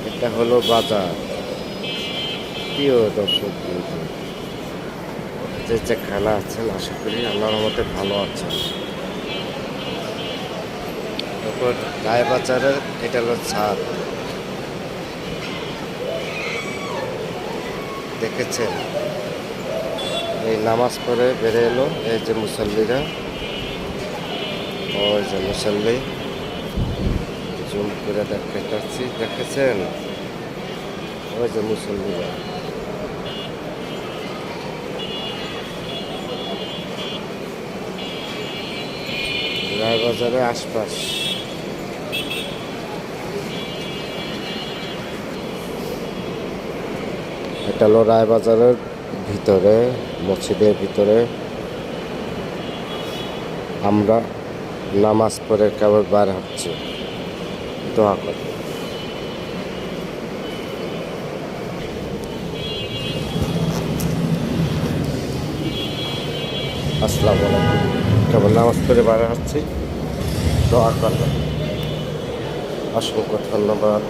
এটা হলো বাজার। প্রিয় দর্শক বন্ধু, যে যেখানে আছেন আশা করি আল্লাহর রহমতে ভালো আছেন। তারপর গায়ে বাজারের এটা হলো ছাদ, দেখেছেন? এই নামাজ পড়ে বেড়ে এলো এই যে মুসল্লিরা, ওই যে মুসল্লি, জুম করে দেখাচ্ছি, দেখেছেন? ওই যে মুসল্লিরা। রায়বাজারের আশপাশ। এটা হলো রায়বাজারের ভিতরে, মসজিদের ভিতরে। আমরা নামাজ পড়ে কেবল বার হচ্ছি, দোয়া করি। আসসালামু আলাইকুম। কেবল নামাজ পড়ে বার হচ্ছি, দোয়া করবেন। অসংখ্য ধন্যবাদ।